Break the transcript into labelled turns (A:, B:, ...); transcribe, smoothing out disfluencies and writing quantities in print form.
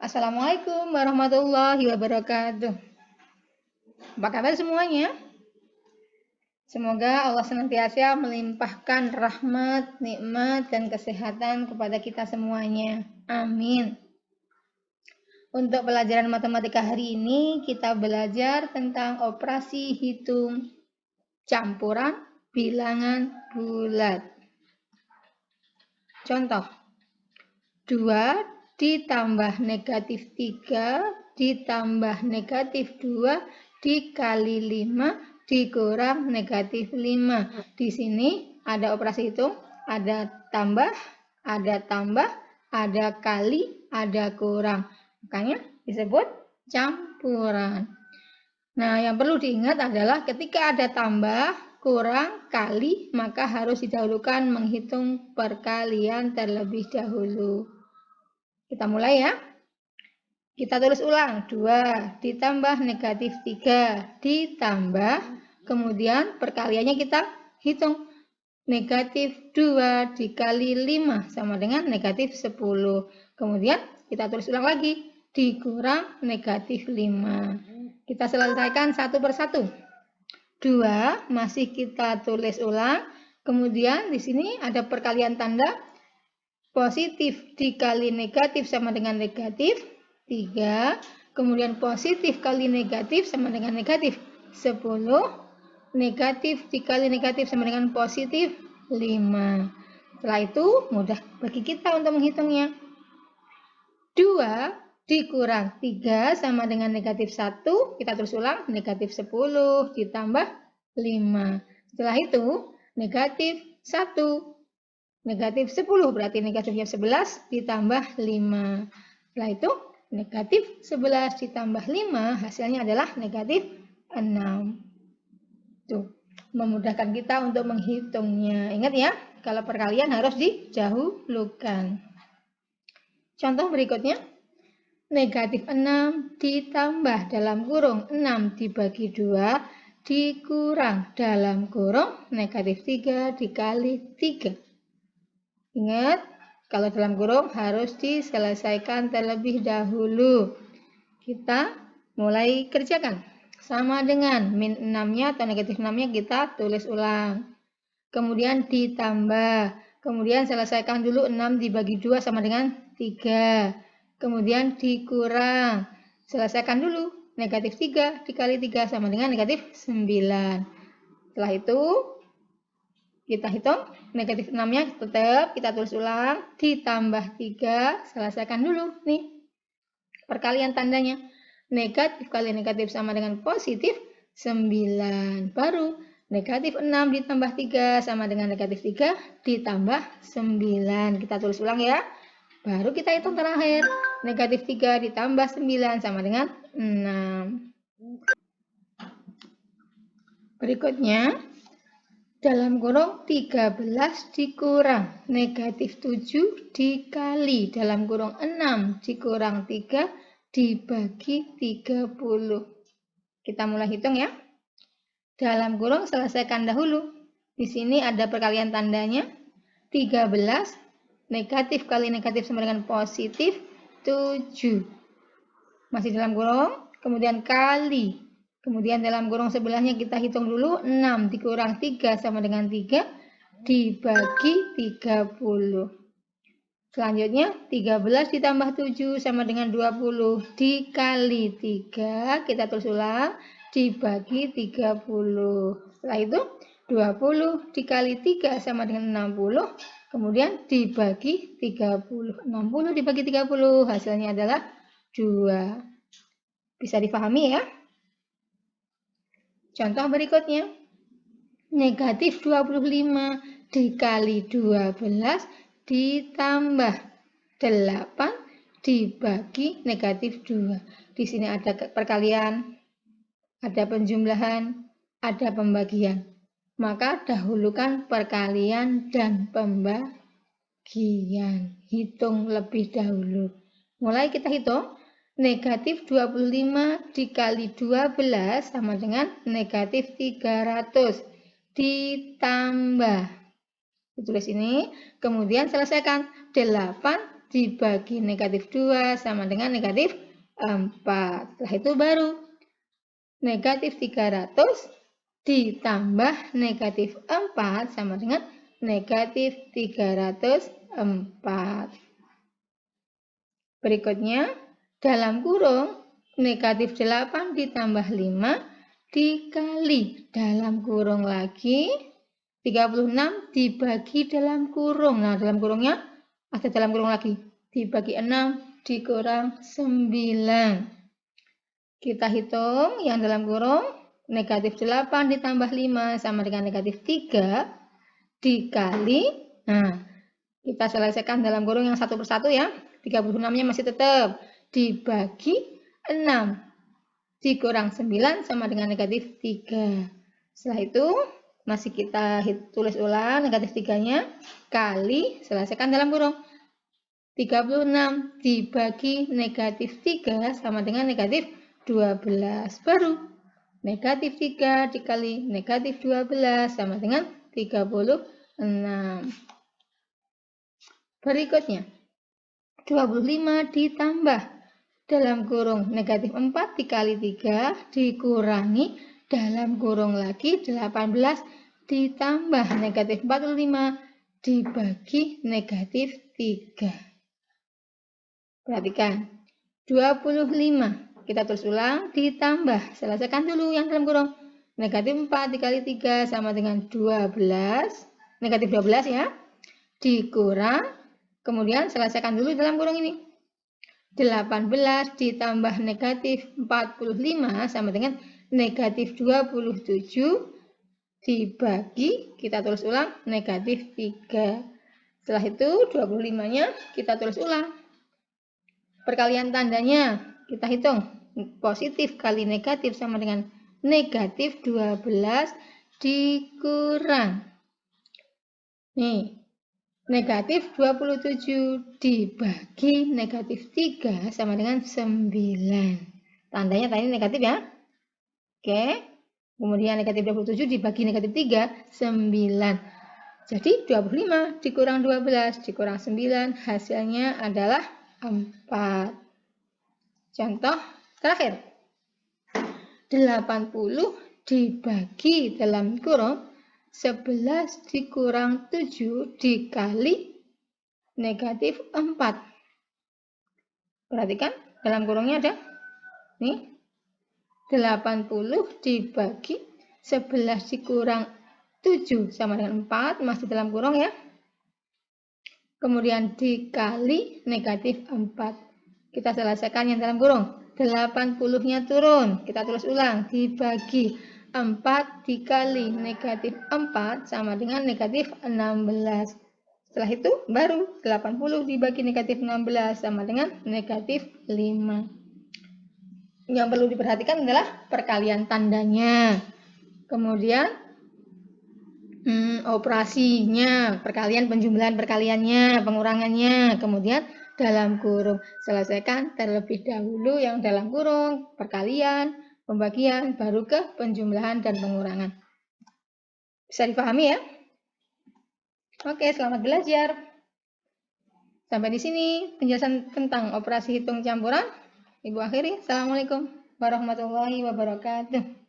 A: Assalamualaikum warahmatullahi wabarakatuh. Apa kabar semuanya? Semoga Allah senantiasa melimpahkan rahmat, nikmat, dan kesehatan kepada kita semuanya. Amin. Untuk pelajaran matematika hari ini, kita belajar tentang operasi hitung campuran bilangan bulat. Contoh, 2 ditambah negatif 3 ditambah negatif 2 dikali 5 dikurang negatif 5. Di sini ada operasi hitung, ada tambah, ada kali, ada kurang. Makanya disebut campuran. Nah, yang perlu diingat adalah ketika ada tambah, kurang, kali, maka harus didahulukan menghitung perkalian terlebih dahulu. Kita mulai ya. Kita tulis ulang. 2 ditambah negatif 3 ditambah. Kemudian perkaliannya kita hitung. Negatif 2 dikali 5 sama dengan negatif 10. Kemudian kita tulis ulang lagi. Dikurang negatif 5. Kita selesaikan satu persatu. 2 masih kita tulis ulang. Kemudian di sini ada perkalian tanda. Positif dikali negatif sama dengan negatif 3. Kemudian positif kali negatif sama dengan negatif 10. Negatif dikali negatif sama dengan positif 5. Setelah itu mudah bagi kita untuk menghitungnya. 2 dikurang 3 sama dengan negatif 1. Kita terus ulang. Negatif 10 ditambah 5. Setelah itu negatif 1. Negatif 10 berarti negatifnya 11 ditambah 5. Setelah itu negatif 11 ditambah 5 hasilnya adalah negatif 6. Tuh, memudahkan kita untuk menghitungnya. Ingat ya, kalau perkalian harus didahulukan. Contoh berikutnya. Negatif 6 ditambah dalam kurung 6 dibagi 2 dikurang dalam kurung negatif 3 dikali 3. Ingat, kalau dalam kurung harus diselesaikan terlebih dahulu. Kita mulai kerjakan. Sama dengan min 6-nya atau negatif 6-nya kita tulis ulang. Kemudian ditambah. Kemudian selesaikan dulu 6 dibagi 2 sama dengan 3. Kemudian dikurang. Selesaikan dulu. Negatif 3 dikali 3 sama dengan negatif 9. Setelah itu kita hitung, negatif 6-nya tetap kita tulis ulang, ditambah 3, selesaikan dulu nih. Perkalian tandanya, negatif kali negatif sama dengan positif 9. Baru negatif 6 ditambah 3 sama dengan negatif 3 ditambah 9. Kita tulis ulang ya. Baru kita hitung terakhir, negatif 3 ditambah 9 sama dengan 6. Berikutnya, dalam kurung 13 dikurang negatif 7 dikali dalam kurung 6 dikurang 3 dibagi 30. Kita mulai hitung ya. Dalam kurung selesaikan dahulu. Di sini ada perkalian tandanya. 13 negatif kali negatif sama dengan positif 7. Masih dalam kurung, kemudian kali. Kemudian dalam kurung sebelahnya kita hitung dulu, 6 dikurang 3 sama dengan 3 dibagi 30. Selanjutnya 13 ditambah 7 sama dengan 20 dikali 3, kita tulis ulang, dibagi 30. Setelah itu 20 dikali 3 sama dengan 60, kemudian dibagi 30. 60 dibagi 30 hasilnya adalah 2. Bisa dipahami ya? Contoh berikutnya, negatif 25 dikali 12 ditambah 8 dibagi negatif 2. Di sini ada perkalian, ada penjumlahan, ada pembagian. Maka dahulukan perkalian dan pembagian. Hitung lebih dahulu. Mulai kita hitung. Negatif 25 dikali 12 sama dengan negatif 300 ditambah. Ditulis ini, kemudian selesaikan 8 dibagi negatif 2 sama dengan negatif 4. Setelah itu baru negatif 300 ditambah negatif 4 sama dengan negatif 304. Berikutnya, dalam kurung negatif 8 ditambah 5 dikali dalam kurung lagi 36 dibagi dalam kurung. Nah, dalam kurungnya ada dalam kurung lagi. Dibagi 6 dikurang 9. Kita hitung yang dalam kurung negatif 8 ditambah 5 sama dengan negatif 3 dikali. Nah, kita selesaikan dalam kurung yang satu persatu ya. 36-nya masih tetap. Dibagi 6 dikurang 9 sama dengan negatif 3. Setelah itu masih kita tulis ulang negatif 3-nya kali, selesaikan dalam kurung. 36 dibagi negatif 3 sama dengan negatif 12. Baru negatif 3 dikali negatif 12 sama dengan 36. Berikutnya 25 ditambah dalam kurung negatif 4 dikali 3 dikurangi dalam kurung lagi 18 ditambah negatif 45 dibagi negatif 3. Perhatikan, 25 kita tulis ulang ditambah, selesaikan dulu yang dalam kurung. Negatif 4 dikali 3 sama dengan 12, negatif 12 ya, dikurang, kemudian selesaikan dulu dalam kurung ini. 18 ditambah negatif 45 sama dengan negatif 27 dibagi, kita tulis ulang, negatif 3. Setelah itu 25-nya kita tulis ulang. Perkalian tandanya kita hitung, positif kali negatif sama dengan negatif 12 dikurang. Nih, negatif 27 dibagi negatif 3 sama dengan 9. Tandanya tadi negatif ya. Oke. Kemudian negatif 27 dibagi negatif 3, 9. Jadi 25 dikurang 12 dikurang 9 hasilnya adalah 4. Contoh terakhir. 80 dibagi dalam kurung 11 dikurang 7 dikali negatif 4. Perhatikan dalam kurungnya ada. Nih. 80 dibagi 11 dikurang 7 sama dengan 4. Masih dalam kurung ya. Kemudian dikali negatif 4. Kita selesaikan yang dalam kurung. 80-nya turun. Kita tulis ulang. Dibagi 4 dikali negatif 4 sama dengan negatif 16. Setelah itu baru 80 dibagi negatif 16 sama dengan negatif 5. Yang perlu diperhatikan adalah perkalian tandanya. Kemudian operasinya, perkalian, penjumlahan perkaliannya, pengurangannya, kemudian dalam kurung. Selesaikan terlebih dahulu yang dalam kurung, perkalian, pembagian, baru ke penjumlahan dan pengurangan. Bisa dipahami ya? Oke, selamat belajar. Sampai di sini penjelasan tentang operasi hitung campuran. Ibu akhiri. Assalamualaikum warahmatullahi wabarakatuh.